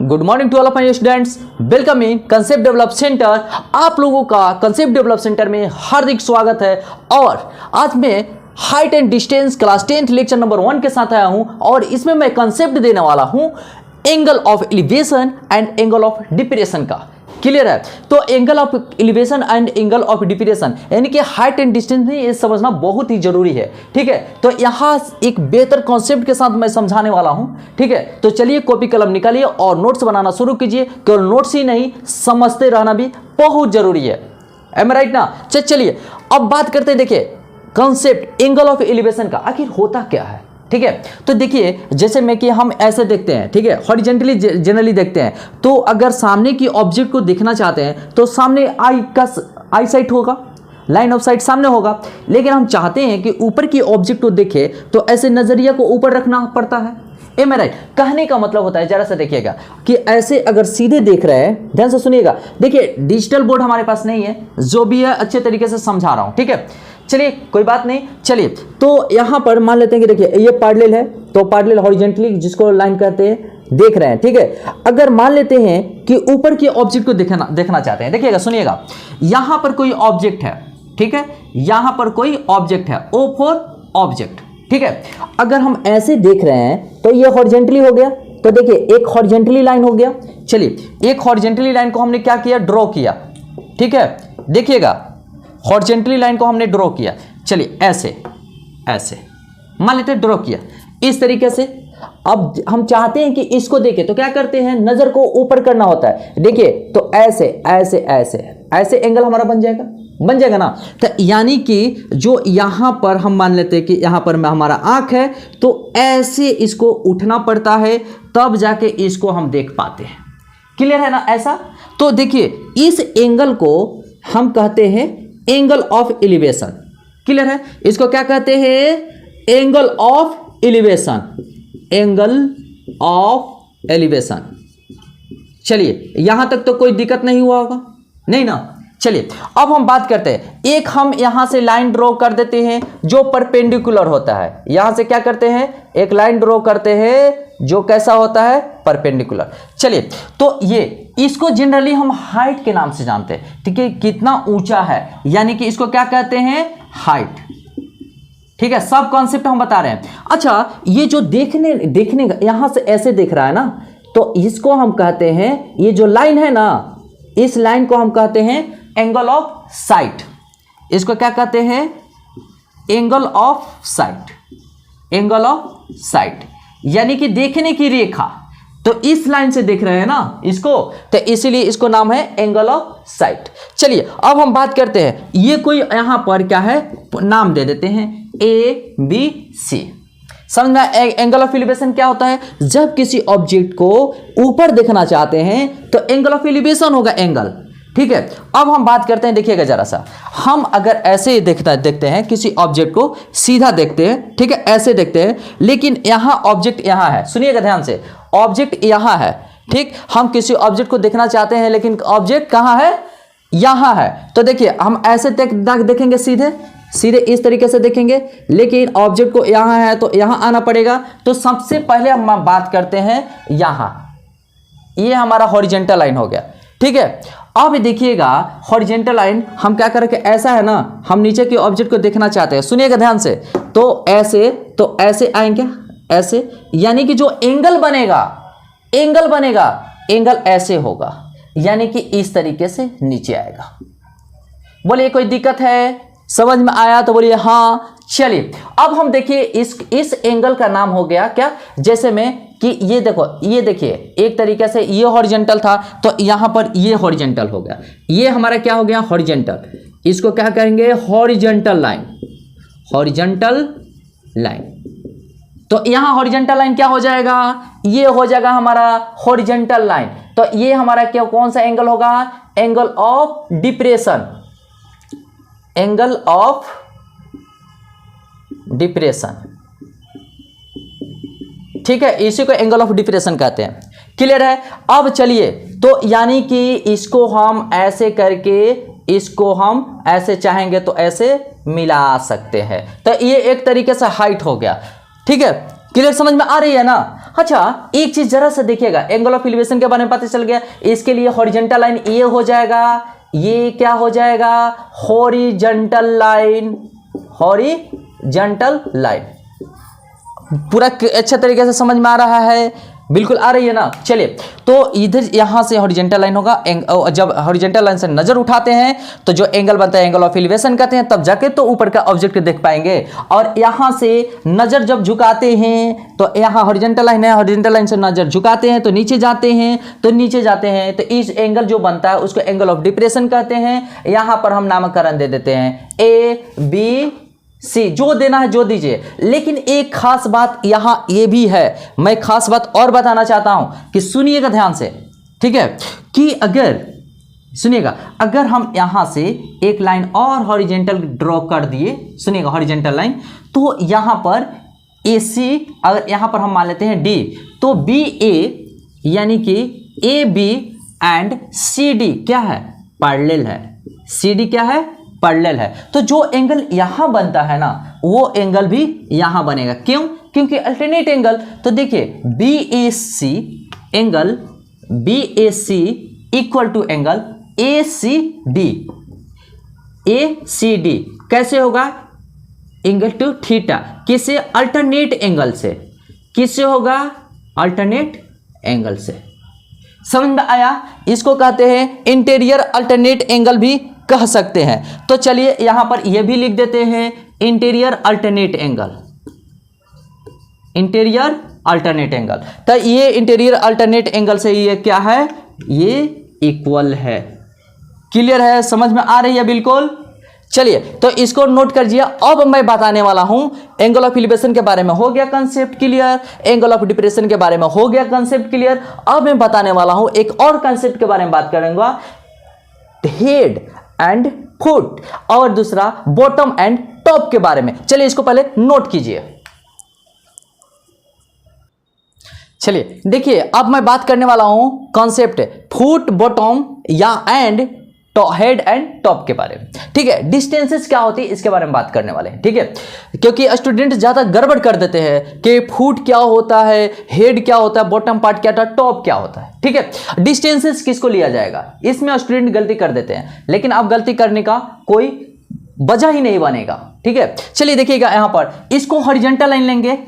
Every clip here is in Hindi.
Good morning to all of my students, welcome in concept develop centre. आप लोगों का कंसेप्ट डेवलप सेंटर में हार्दिक स्वागत है। और आज मैं height and distance class 10th lecture number 1 के साथ आया हूं और इसमें मैं कंसेप्ट देने वाला हूं angle of elevation and angle of depression का। क्लियर है? तो angle of elevation and angle of depression यानी कि हाइट एंड डिस्टेंस में ये समझना बहुत ही जरूरी है। ठीक है, तो यहाँ एक बेहतर कॉन्सेप्ट के साथ मैं समझाने वाला हूँ। ठीक है, तो चलिए कॉपी कलम निकालिए और नोट्स बनाना शुरू कीजिए। केवल नोट्स ही नहीं, समझते रहना भी बहुत जरूरी है। एम राइट ना? चलिए अब बात करते हैं। देखिए कॉन्सेप्ट एंगल ऑफ एलिवेशन का आखिर होता क्या है। ठीक है, तो देखिए जैसे में कि हम ऐसे देखते हैं, ठीक है, हॉरिजॉन्टली जनरली देखते हैं। तो अगर सामने की ऑब्जेक्ट को देखना चाहते हैं तो सामने आई साइट होगा, लाइन ऑफ साइट सामने होगा। लेकिन हम चाहते हैं कि ऊपर की ऑब्जेक्ट को देखे तो ऐसे नजरिया को ऊपर रखना पड़ता है। Am right? कहने का मतलब होता है, जरा सा देखिएगा कि ऐसे अगर सीधे देख रहे हैं, ध्यान से सुनिएगा। देखिए डिजिटल बोर्ड हमारे पास नहीं है, जो भी है अच्छे तरीके से समझा रहा हूं। ठीक है, चलिए कोई बात नहीं। चलिए तो यहां पर मान लेते हैं कि देखिए ये पैरेलल है, तो पैरेलल हॉरिजॉन्टली जिसको लाइन कहते हैं देख रहे हैं। ठीक है, अगर मान लेते हैं कि ऊपर के ऑब्जेक्ट को देखना चाहते हैं, देखिएगा सुनिएगा, यहां पर कोई ऑब्जेक्ट है। ठीक है, यहां पर कोई ऑब्जेक्ट है, ओ फॉर ऑब्जेक्ट। ठीक है, अगर हम ऐसे देख रहे हैं तो ये हॉरिजॉन्टली हो गया। तो देखिए एक हॉरिजॉन्टली लाइन हो गया। चलिए एक हॉरिजॉन्टली लाइन को हमने क्या किया, ड्रॉ किया। ठीक है, देखिएगा हॉरिजॉन्टली लाइन को हमने ड्रॉ किया। चलिए ऐसे ऐसे मान लेते हैं ड्रॉ किया इस तरीके से। अब हम चाहते हैं कि इसको देखें तो क्या करते हैं, नजर को ऊपर करना होता है। देखिए तो ऐसे ऐसे ऐसे ऐसे एंगल हमारा बन जाएगा ना। तो यानी कि जो यहां पर हम मान लेते हैं कि यहां पर हमारा आंख है, तो ऐसे इसको उठना पड़ता है, तब जाके इसको हम देख पाते हैं। क्लियर है ना? ऐसा तो देखिए इस एंगल को हम कहते हैं एंगल ऑफ एलिवेशन। क्लियर है? इसको क्या कहते हैं, angle of elevation, angle of elevation. चलिए यहां तक तो कोई दिक्कत नहीं हुआ होगा, नहीं ना? चलिए अब हम बात करते हैं, एक हम यहां से लाइन ड्रॉ कर देते हैं जो परपेंडिकुलर होता है। यहां से क्या करते हैं, एक लाइन ड्रॉ करते हैं जो कैसा होता है, परपेंडिकुलर। चलिए तो ये इसको जनरली हम हाइट के नाम से जानते हैं। ठीक है, कितना ऊंचा है, यानी कि इसको क्या कहते हैं, हाइट। ठीक है, सब कॉन्सेप्ट हम बता रहे हैं। अच्छा, ये जो देखने यहां से ऐसे देख रहा है ना, तो इसको हम कहते हैं, ये जो लाइन है ना, इस लाइन को हम कहते हैं एंगल ऑफ साइट। इसको क्या कहते हैं, angle of site, angle of site यानी कि देखने की रेखा। तो इस लाइन से देख रहे हैं ना इसको, तो इसीलिए इसको नाम है एंगल ऑफ साइट। चलिए अब हम बात करते हैं, ये कोई यहां पर क्या है, नाम दे देते हैं ABC। समझ में? एंगल ऑफ एलिवेशन क्या होता है, जब किसी ऑब्जेक्ट को ऊपर देखना चाहते हैं तो एंगल ऑफ एलिवेशन होगा, एंगल। ठीक है, अब हम बात करते हैं, देखिएगा जरा सा, हम अगर ऐसे देखते हैं किसी ऑब्जेक्ट को, सीधा देखते हैं, ठीक है, ऐसे देखते हैं, लेकिन यहां ऑब्जेक्ट यहां है। सुनिएगा ध्यान से, ऑब्जेक्ट यहां है। ठीक, हम किसी ऑब्जेक्ट को देखना चाहते हैं लेकिन ऑब्जेक्ट कहां है, यहां है। तो देखिए हम ऐसे देखेंगे, सीधे इस तरीके से देखेंगे, लेकिन ऑब्जेक्ट को यहां है तो यहां आना पड़ेगा। तो सबसे पहले हम बात करते हैं यहां, ये हमारा हॉरिजॉन्टल लाइन हो गया। ठीक है, अब देखिएगा हॉरिजॉन्टल लाइन हम क्या करेंगे, ऐसा है ना, हम नीचे के ऑब्जेक्ट को देखना चाहते हैं। सुनिएगा ध्यान से, तो ऐसे आएंगे, ऐसे, यानी कि जो एंगल बनेगा एंगल ऐसे होगा, यानी कि इस तरीके से नीचे आएगा। बोलिए कोई दिक्कत है, समझ में आया तो बोलिए हाँ। चलिए अब हम देखिए इस एंगल का नाम हो गया क्या, जैसे में कि ये देखो, ये देखिए एक तरीके से ये हॉरिजॉन्टल था तो यहां पर ये हॉरिजॉन्टल हो गया, ये हमारा क्या हो गया, हॉरिजॉन्टल। इसको क्या कहेंगे, हॉरिजॉन्टल लाइन, हॉरिजॉन्टल लाइन। तो यहां हॉरिजॉन्टल लाइन क्या हो जाएगा, ये हो जाएगा हमारा हॉरिजॉन्टल लाइन। तो ये हमारा क्या, कौन सा एंगल होगा, angle of depression, angle of depression. ठीक है, इसी को एंगल ऑफ डिप्रेशन कहते हैं। क्लियर है? अब चलिए, तो यानी कि इसको हम ऐसे करके, इसको हम ऐसे चाहेंगे तो ऐसे मिला सकते हैं। तो ये एक तरीके से हाइट हो गया। ठीक है, क्लियर, समझ में आ रही है ना। अच्छा एक चीज जरा सा देखिएगा, एंगल ऑफ एलिवेशन के बारे में पता चल गया। इसके लिए हॉरिजॉन्टल लाइन ये हो जाएगा, ये क्या हो जाएगा, हॉरिजॉन्टल लाइन, हॉरिजॉन्टल लाइन। पूरा अच्छा तरीके से समझ में आ रहा है, बिल्कुल आ रही है ना। चलिए तो इधर यहां से हॉरिजॉन्टल लाइन होगा, जब हॉरिजॉन्टल लाइन से नजर उठाते हैं तो जो एंगल बनता है एंगल ऑफ एलिवेशन कहते हैं, तब जाके तो ऊपर का ऑब्जेक्ट देख पाएंगे। और यहां से नजर जब झुकाते हैं तो यहाँ हॉरिजॉन्टल लाइन है, हॉरिजॉन्टल लाइन से नजर झुकाते हैं तो नीचे जाते हैं, तो नीचे जाते हैं तो इस एंगल जो बनता है उसको एंगल ऑफ डिप्रेशन कहते हैं। यहां पर हम नामकरण दे देते हैं A B C, जो देना है जो दीजिए। लेकिन एक खास बात यहां ये भी है, मैं खास बात और बताना चाहता हूं कि सुनिएगा ध्यान से, ठीक है, कि अगर सुनिएगा, अगर हम यहां से एक लाइन और हॉरिजॉन्टल ड्रॉ कर दिए, सुनिएगा हॉरिजॉन्टल लाइन, तो यहां पर AC, अगर यहां पर हम मान लेते हैं D, तो BA यानी कि AB एंड CD क्या है, पैरेलल है। CD क्या है, पैरेलल है। तो जो एंगल यहां बनता है ना वो एंगल भी यहां बनेगा। क्यों, क्योंकि अल्टरनेट एंगल। तो देखिए BAC angle BAC equal to angle ACD, ACD कैसे होगा, एंगल टू थीटा, किससे, अल्टरनेट एंगल से, किससे होगा, अल्टरनेट एंगल से। समझ में आया, इसको कहते हैं इंटीरियर अल्टरनेट एंगल भी कह सकते हैं। तो चलिए यहां पर यह भी लिख देते हैं interior alternate angle, interior alternate angle. तो ये इंटीरियर अल्टरनेट एंगल से ये क्या है, ये इक्वल है। क्लियर है, समझ में आ रही है बिल्कुल। चलिए तो इसको नोट कर दिया। अब मैं बताने वाला हूं एंगल ऑफ एलिवेशन के बारे में हो गया concept clear, angle of depression के बारे में हो गया कंसेप्ट क्लियर। अब मैं बताने वाला हूं एक और कंसेप्ट के बारे में बात करेंगे, हेड एंड फुट, और दूसरा बॉटम एंड टॉप के बारे में। चलिए इसको पहले नोट कीजिए। चलिए देखिए अब मैं बात करने वाला हूं कॉन्सेप्ट फुट, बॉटम या एंड हेड एंड टॉप के बारे में, ठीक है। डिस्टेंसेस क्या होती है इसके बारे में बात करने वाले हैं, ठीक है, क्योंकि स्टूडेंट ज्यादा गड़बड़ कर देते हैं कि फुट क्या होता है, हेड क्या होता है, बॉटम पार्ट क्या होता है, टॉप क्या होता है, ठीक है। डिस्टेंसेस किसको लिया जाएगा, इसमें स्टूडेंट गलती कर देते हैं, लेकिन अब गलती करने का कोई वजह ही नहीं बनेगा, ठीक है। चलिए देखिएगा यहां पर इसको हॉरिजॉन्टल लाइन लेंगे,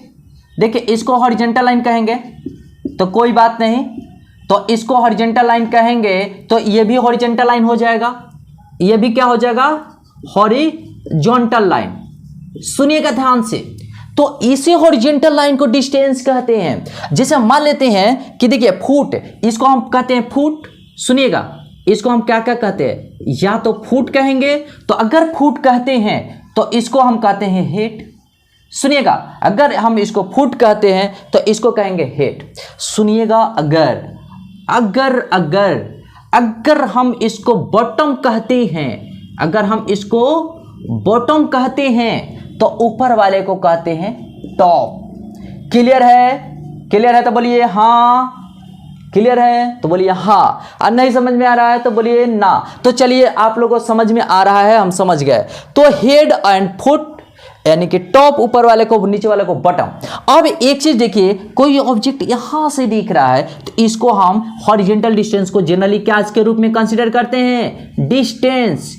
देखिए इसको हॉरिजॉन्टल लाइन कहेंगे तो कोई बात नहीं, तो इसको हॉरिजॉन्टल लाइन कहेंगे तो ये भी हॉरिजॉन्टल लाइन हो जाएगा, ये भी क्या हो जाएगा, हॉरिजॉन्टल लाइन। सुनिएगा ध्यान से, तो इसी हॉरिजॉन्टल लाइन को डिस्टेंस कहते हैं। जैसे मान लेते हैं कि देखिए फुट, इसको हम कहते हैं फुट, सुनिएगा इसको हम क्या क्या कहते हैं, या तो फुट कहेंगे, तो अगर फुट कहते हैं तो इसको हम कहते हैं हेड। सुनिएगा अगर हम इसको फुट कहते हैं तो इसको कहेंगे हेड। सुनिएगा अगर अगर अगर अगर हम इसको बॉटम कहते हैं, अगर हम इसको बॉटम कहते हैं तो ऊपर वाले को कहते हैं टॉप। क्लियर है, क्लियर है तो बोलिए हाँ, क्लियर है तो बोलिए हाँ, और नहीं समझ में आ रहा है तो बोलिए ना। तो चलिए आप लोगों को समझ में आ रहा है, हम समझ गए। तो हेड एंड फुट यानी कि टॉप ऊपर वाले को, नीचे वाले को बॉटम। अब एक चीज देखिए, कोई ऑब्जेक्ट यहां से दिख रहा है तो इसको हम हॉरिजॉन्टल डिस्टेंस को जनरली क्या इसके रूप में कंसीडर करते हैं, डिस्टेंस।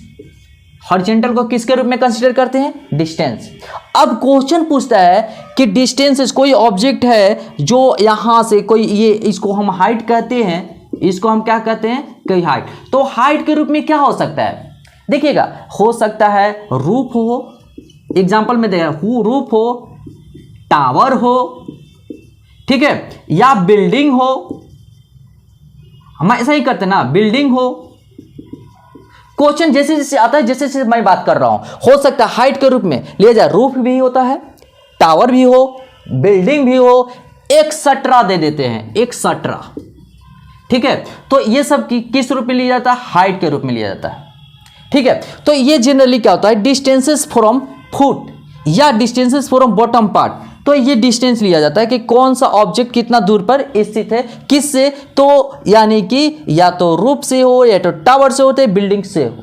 हॉरिजॉन्टल को किसके रूप में कंसीडर करते हैं, डिस्टेंस। अब क्वेश्चन पूछता है कि डिस्टेंस कोई ऑब्जेक्ट है जो यहां से कोई, ये इसको हम हाइट कहते हैं, इसको हम क्या कहते हैं, कोई हाइट। तो हाइट के रूप में क्या हो सकता है, देखिएगा हो सकता है रूफ हो, एग्जाम्पल में देखा रूफ हो, टावर हो, ठीक है, या बिल्डिंग हो, हम ऐसा ही करते ना, बिल्डिंग हो। क्वेश्चन जैसे जैसे आता है, जैसे जैसे मैं बात कर रहा हूं, हो सकता है हाइट के रूप में लिया जाए, रूफ भी होता है, टावर भी हो, बिल्डिंग भी हो, एक्सेट्रा दे देते हैं, एक्सेट्रा, ठीक है। तो ये सब किस रूप में लिया जाता है, हाइट के रूप में लिया जाता है, ठीक है। तो ये जनरली क्या होता है, डिस्टेंसेस फ्रॉम फुट या डिस्टेंसेस फ्रॉम बॉटम पार्ट। तो ये डिस्टेंस लिया जाता है कि कौन सा ऑब्जेक्ट कितना दूर पर स्थित है, किससे, तो यानी कि या तो रूफ से हो, या तो टावर से होते, बिल्डिंग से हो,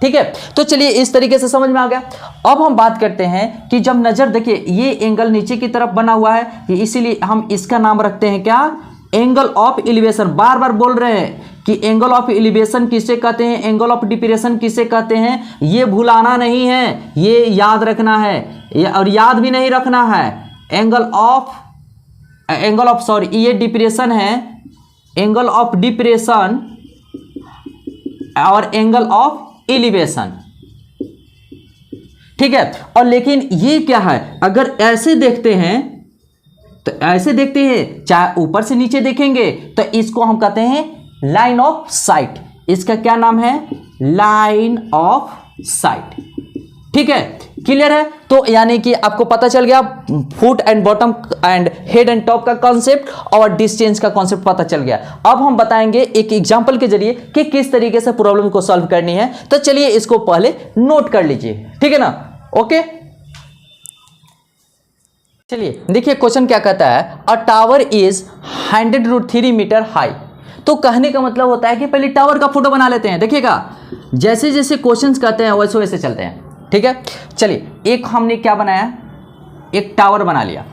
ठीक है, तो चलिए इस तरीके से समझ में आ गया। अब हम बात करते हैं कि जब नजर, देखिए ये एंगल नीचे की तरफ बना हुआ है, इसीलिए हम इसका नाम रखते हैं क्या, एंगल ऑफ एलिवेशन। बार बार बोल रहे हैं कि एंगल ऑफ एलिवेशन किसे कहते हैं, एंगल ऑफ डिप्रेशन किसे कहते हैं, ये भुलाना नहीं है, ये याद रखना है, और याद भी नहीं रखना है। एंगल ऑफ सॉरी, ये डिप्रेशन है, एंगल ऑफ डिप्रेशन और एंगल ऑफ एलिवेशन, ठीक है। और लेकिन ये क्या है, अगर ऐसे देखते हैं तो ऐसे देखते हैं, चाहे ऊपर से नीचे देखेंगे तो इसको हम कहते हैं लाइन ऑफ साइट। इसका क्या नाम है, लाइन ऑफ साइट, ठीक है, क्लियर है। तो यानी कि आपको पता चल गया foot and bottom and head and top का कॉन्सेप्ट और डिस्टेंस का कॉन्सेप्ट पता चल गया। अब हम बताएंगे एक एग्जांपल के जरिए कि किस तरीके से प्रॉब्लम को सॉल्व करनी है। तो चलिए इसको पहले नोट कर लीजिए, ठीक है ना, ओके। चलिए देखिए क्वेश्चन क्या कहता है, a tower is 100√3 metre high. तो कहने का मतलब होता है कि पहले टावर का फोटो बना लेते हैं। देखिएगा जैसे जैसे क्वेश्चंस कहते हैं वैसे वैसे चलते हैं, ठीक है। चलिए एक हमने क्या बनाया, एक टावर बना लिया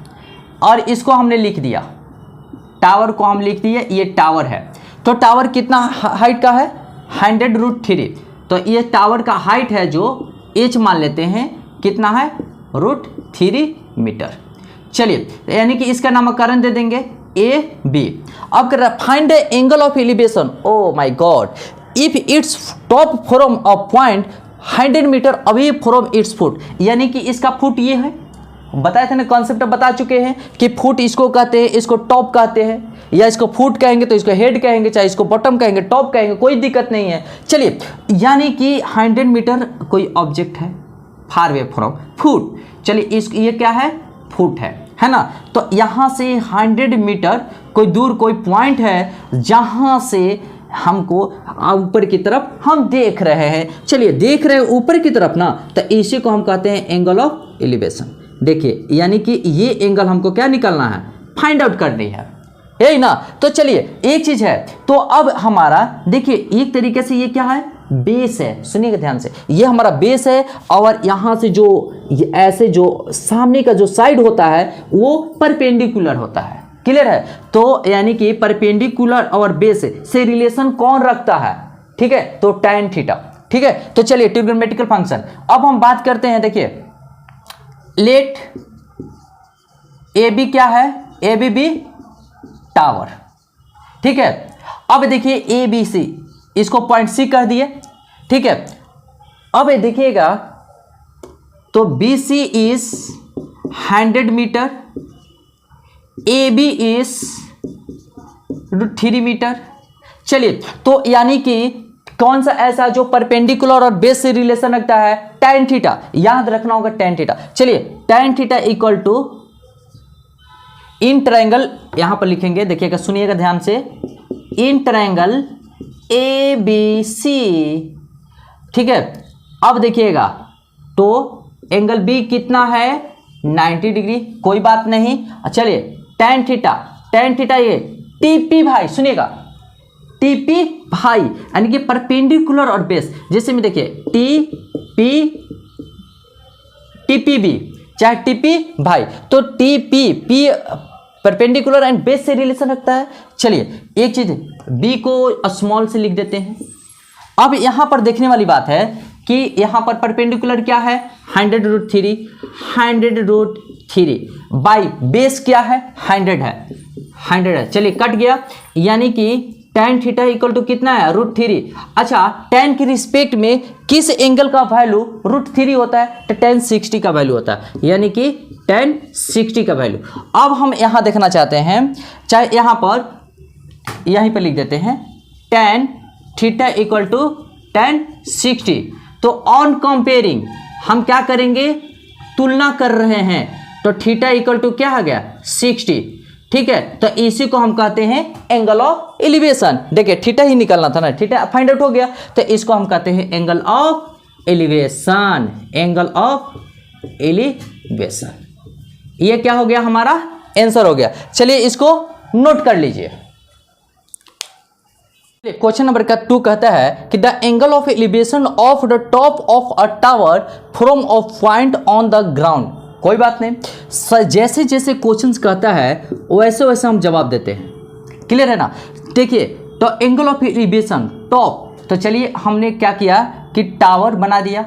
और इसको हमने लिख दिया, टावर को हम लिख दिए, ये टावर है। तो टावर कितना हाइट का है, 100√3। तो ये टावर का हाइट है जो h मान लेते हैं, कितना है, √3 मीटर। चलिए यानी कि इसका नामकरण दे देंगे ए बी। अब कर find the angle of elevation, oh my God, if its top from a point 100 metre away from its foot. यानी कि इसका फुट ये है, बताए थे ना, कॉन्सेप्ट बता चुके हैं कि फुट इसको कहते हैं, इसको टॉप कहते हैं, या इसको फुट कहेंगे तो इसको हेड कहेंगे, चाहे इसको बॉटम कहेंगे, टॉप कहेंगे, कोई दिक्कत नहीं है। चलिए यानी कि 100 मीटर कोई ऑब्जेक्ट है फार अवे फ्रॉम फुट। चलिए इस ये क्या है, फुट है ना। तो यहाँ से 100 मीटर कोई दूर कोई पॉइंट है जहाँ से हमको ऊपर की तरफ हम देख रहे हैं। चलिए देख रहे हैं ऊपर की तरफ ना, तो इसी को हम कहते हैं एंगल ऑफ एलिवेशन। देखिए यानी कि ये एंगल हमको क्या निकालना है, फाइंड आउट करनी है, यही ना। तो चलिए एक चीज है, तो अब हमारा देखिए एक तरीके से ये क्या है, बेस है। सुनिएगा ध्यान से, ये हमारा बेस है और यहाँ से जो ऐसे जो सामने का जो साइड होता है वो परपेंडिकुलर होता है, क्लियर है। तो यानी कि परपेंडिकुलर और बेस से रिलेशन कौन रखता है, ठीक है, तो tan थीटा, ठीक है। तो चलिए ट्रिग्नोमेट्रिकल फंक्शन अब हम बात करते हैं। देखिए लेट ए बी क्या है, ए बी बी टावर, ठीक है। अब देखिए ए बी सी, इसको पॉइंट सी कह दिए, ठीक है। अब देखिएगा तो B C is 100 metre, A B is √3 metre. चलिए तो यानी कि कौन सा ऐसा जो परपेंडिकुलर और बेस से रिलेशन रखता है, tan थीटा, याद रखना होगा tan थीटा। चलिए tan theta equal to in triangle, यहां पर लिखेंगे, देखिएगा सुनिएगा ध्यान से, इन ट्रायंगल ए बी सी, ठीक है। अब देखिएगा तो एंगल बी कितना है, 90 डिग्री, कोई बात नहीं। चलिए tan थीटा ये टीपी भाई, सुनिएगा टीपी भाई यानी कि परपेंडिकुलर और बेस, जैसे में देखिए टीपी बी चाहे टीपी भाई, तो TP P perpendicular and base से रिलेशन रखता है। चलिए एक चीज बी को स्मॉल से लिख देते हैं। अब यहां पर देखने वाली बात है कि यहां पर परपेंडिकुलर क्या है, 100√3 बाई बेस क्या है, 100 है। चलिए कट गया, यानी कि tan थीटा इक्वल टू कितना है, √3। अच्छा tan की रिस्पेक्ट में किस एंगल का वैल्यू √3 होता है, तो tan 60 का वैल्यू होता है, यानी कि tan 60 का वैल्यू। अब हम यहां देखना चाहते हैं, चाहे यहां पर यहीं पर लिख देते हैं tan theta equal to tan 60। तो ऑन कंपेयरिंग हम क्या करेंगे, तुलना कर रहे हैं, तो थीटा इक्वल टू क्या आ गया, 60, ठीक है। तो इसी को हम कहते हैं एंगल ऑफ एलिवेशन। देखिए थीटा ही निकालना था ना, थीटा फाइंड आउट हो गया, तो इसको हम कहते हैं angle of elevation, angle of elevation. ये क्या हो गया, हमारा आंसर हो गया। चलिए इसको नोट कर लीजिए। क्वेश्चन नंबर का 2 कहता है कि the angle of elevation of the top of a tower from a point on the ground. कोई बात नहीं, जैसे जैसे क्वेश्चंस कहता है वैसे वैसे हम जवाब देते हैं। क्लियर है ना। देखिए तो एंगल ऑफ एलिवेशन टॉप, तो चलिए हमने क्या किया कि टावर बना दिया,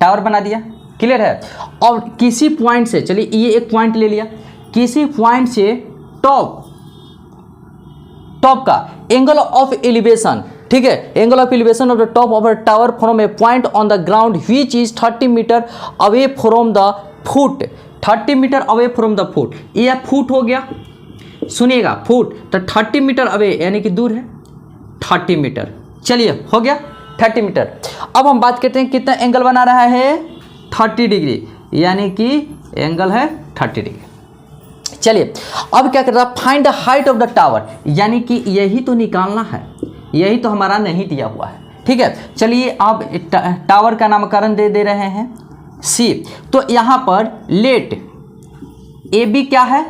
टावर बना दिया। क्लियर है। और किसी पॉइंट से, चलिए ये एक पॉइंट ले लिया, किसी पॉइंट से टॉप का एंगल ऑफ एलिवेशन, ठीक है, angle of elevation of the top of a tower from a point on the ground which is 30 metre away from the foot. 30 metre away from the foot, ये फुट हो गया, सुनिएगा फुट, तो 30 मीटर अवे यानी कि दूर है 30 मीटर। चलिए हो गया 30 मीटर। अब हम बात करते हैं कितना एंगल बना रहा है 30 डिग्री, यानी कि एंगल है 30 डिग्री। चलिए अब क्या कर रहा है, find the height of the tower, यानी कि यही तो निकालना है, यही तो हमारा नहीं दिया हुआ है। ठीक है, चलिए अब टावर का नामकरण दे रहे हैं सी। तो यहाँ पर लेट ए बी क्या है,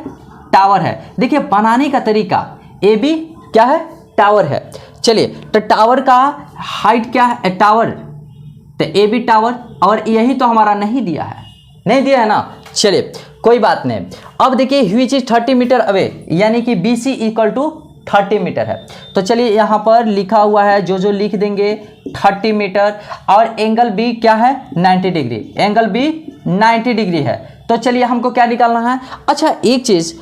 टावर है। देखिए बनाने का तरीका, ए बी क्या है, टावर है। चलिए तो टावर का हाइट क्या है, टावर, तो ए बी टावर, और यही तो हमारा नहीं दिया है, नहीं दिया है ना। चलिए कोई बात नहीं। अब देखिए व्हिच इज 30 मीटर अवे, यानी कि B C equal to 30 metre है। तो चलिए यहाँ पर लिखा हुआ है, जो लिख देंगे 30 मीटर, और एंगल बी क्या है 90 डिग्री, एंगल बी 90 डिग्री है। तो चलिए हमको क्या निकालना है। अच्छा एक चीज़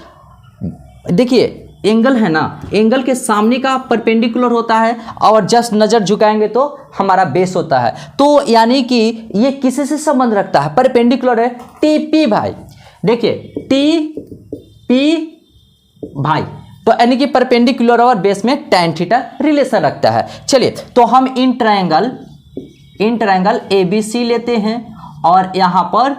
देखिए, एंगल है ना, एंगल के सामने का परपेंडिकुलर होता है, और जस्ट नज़र झुकाएंगे तो हमारा बेस होता है। तो यानी कि ये किसी से संबंध रखता है, परपेंडिकुलर है टी पी भाई। देखिए टी पी भाई, तो यानी कि परपेंडिकुलर और बेस में tan थीटा रिलेशन रखता है। चलिए तो हम इन ट्रायंगल ए बी सी लेते हैं, और यहाँ पर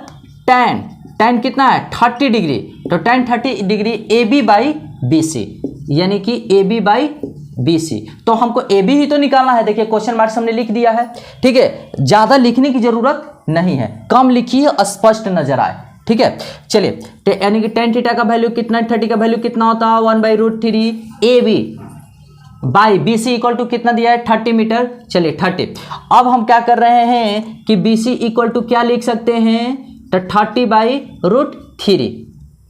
tan कितना है 30 डिग्री, तो tan 30 degree A B by B C, यानी कि A B by B C. तो हमको ए बी ही तो निकालना है। देखिए क्वेश्चन मार्क्स हमने लिख दिया है, ठीक है, ज़्यादा लिखने की जरूरत नहीं है, कम लिखिए स्पष्ट नजर आए। ठीक है, चलिए तो यानी कि tan थीटा का वैल्यू कितना, 30 का वैल्यू कितना होता है 1/√3 A B by B C equal to कितना दिया है 30 मीटर। चलिए 30। अब हम क्या कर रहे हैं कि बी सी इक्वल टू क्या लिख सकते हैं, तो 30/√3।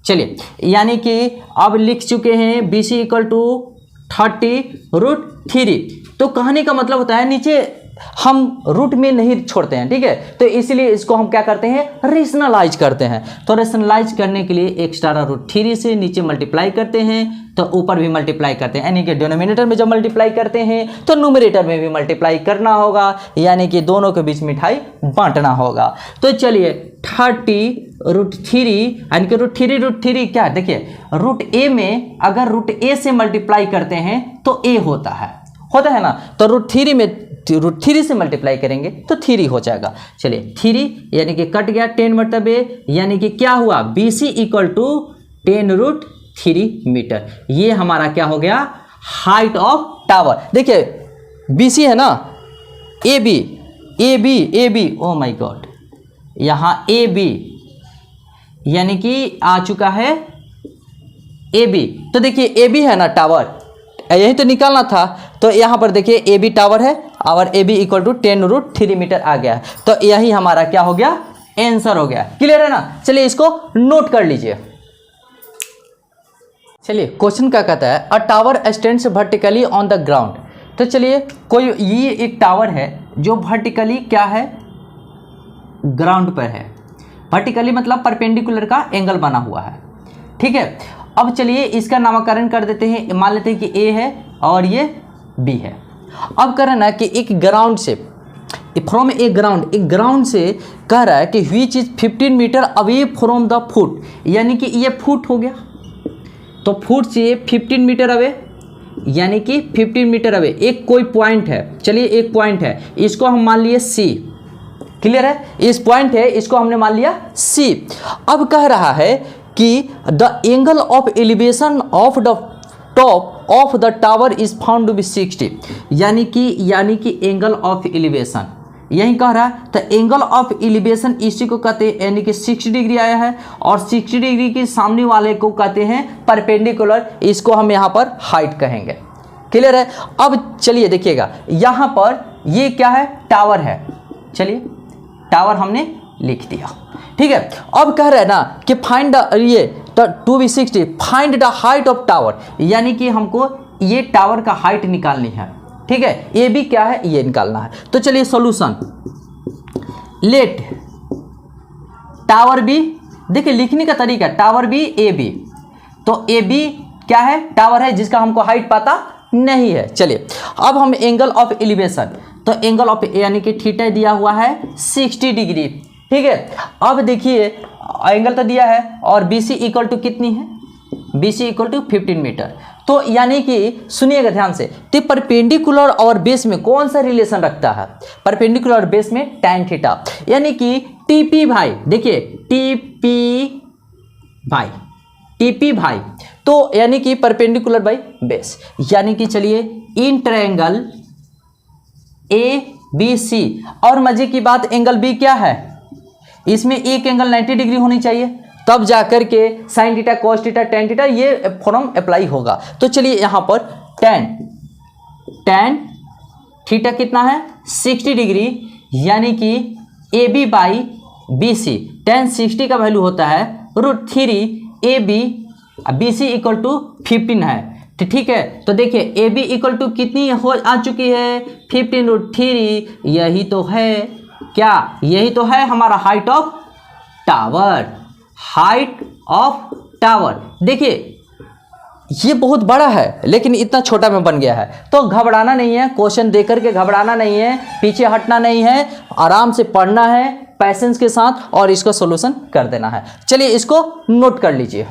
चलिए यानी कि अब लिख चुके हैं बी सी इक्वल टू 30√3। तो कहने का मतलब होता है नीचे हम रूट में नहीं छोड़ते हैं, ठीक है, तो इसलिए इसको हम क्या करते हैं, रेशनलाइज करते हैं। तो रेशनलाइज करने के लिए एक्स्ट्रा√3 से नीचे मल्टीप्लाई करते हैं, तो ऊपर भी मल्टीप्लाई करते हैं, यानी कि डिनोमिनेटर में जब मल्टीप्लाई करते हैं तो न्यूमरेटर में भी मल्टीप्लाई करना होगा, यानी कि दोनों के बीच मिठाई बांटना होगा। तो चलिए 30√3, यानी कि √3 क्या है, देखिए रूट ए में अगर रूट ए से मल्टीप्लाई करते हैं तो ए होता है ना, तो √3 में √3 से मल्टीप्लाई करेंगे तो 3 हो जाएगा। चलिए 3 यानी कि कट गया 10 मतलब ए, यानी कि क्या हुआ B C equal to 10√3 metre. ये हमारा क्या हो गया, हाइट ऑफ टावर। देखिए बी सी है ना, A B, oh my God, यहाँ ए बी यानी कि आ चुका है ए बी। तो देखिए ए बी है ना टावर, यही तो निकालना था। तो यहाँ पर देखिए ए बी टावर है, और A B equal to 10√3 metre आ गया है। तो यही हमारा क्या हो गया, आंसर हो गया। क्लियर है ना। चलिए इसको नोट कर लीजिए। चलिए क्वेश्चन क्या कहता है, a tower stands vertically on the ground. तो चलिए कोई ये एक टावर है जो वर्टिकली क्या है, ग्राउंड पर है। वर्टिकली मतलब परपेंडिकुलर का एंगल बना हुआ है, ठीक है। अब चलिए इसका नामकरण कर देते हैं, मान लेते हैं कि ए है और ये बी है। अब कह रहा है ना कि एक ग्राउंड से, फ्रॉम ए ग्राउंड से कह रहा है कि which is 15 metre away from the foot, यानी कि ये फुट हो गया, तो फुट से 15 मीटर अवे, यानी कि 15 मीटर अवे एक कोई पॉइंट है। चलिए एक पॉइंट है, इसको हम मान लिए सी। क्लियर है, इस पॉइंट है, इसको हमने मान लिया सी। अब कह रहा है कि the angle of elevation of the top of the tower is found to be 60, यानी कि एंगल ऑफ एलिवेशन यही कह रहा है। तो एंगल ऑफ एलिवेशन इसी को कहते हैं, यानी कि 60 डिग्री आया है, और 60 डिग्री के सामने वाले को कहते हैं परपेंडिकुलर, इसको हम यहाँ पर हाइट कहेंगे। क्लियर है। अब चलिए देखिएगा यहाँ पर ये क्या है, टावर है। चलिए टावर हमने लिख दिया, ठीक है। अब कह रहे हैं ना कि फाइंड ये 2b60 find the height of tower, यानी कि हमको ये टावर का हाइट निकालनी है, ठीक है। ए बी क्या है, ये निकालना है। तो चलिए सॉल्यूशन, लेट टावर बी, देखिए लिखने का तरीका टावर बी ए बी, तो ए बी क्या है, टावर है जिसका हमको हाइट पता नहीं है। चलिए अब हम एंगल ऑफ एलिवेशन, तो एंगल ऑफ यानी कि थीटा दिया हुआ है 60 डिग्री, ठीक है। अब देखिए एंगल तो दिया है और बी सी इक्वल टू कितनी है, B C equal to 15 metre. तो यानी कि सुनिएगा ध्यान से, तो परपेंडिकुलर और बेस में कौन सा रिलेशन रखता है, परपेंडिकुलर और बेस में tan थीटा, यानी कि टीपी भाई, देखिए टीपी भाई, तो यानी कि परपेंडिकुलर बाई बेस, यानी कि चलिए इन ट्रायंगल ए बी सी, और मजे की बात एंगल बी क्या है, इसमें एक एंगल 90 डिग्री होनी चाहिए, तब जाकर के sine theta cos theta tan theta ये फॉर्म अप्लाई होगा। तो चलिए यहाँ पर tan थीटा कितना है 60 डिग्री, यानी कि A B by B C, tan 60 का वैल्यू होता है √3 A B C equal to 15 है, ठीक है। तो देखिए ए बी इक्वल टू कितनी हो आ चुकी है 15√3, यही तो है क्या, यही तो है हमारा height of tower, height of tower. देखिए ये बहुत बड़ा है लेकिन इतना छोटा में बन गया है, तो घबराना नहीं है, क्वेश्चन देकर के घबराना नहीं है, पीछे हटना नहीं है, आराम से पढ़ना है पैसेंस के साथ और इसका सॉल्यूशन कर देना है। चलिए इसको नोट कर लीजिए।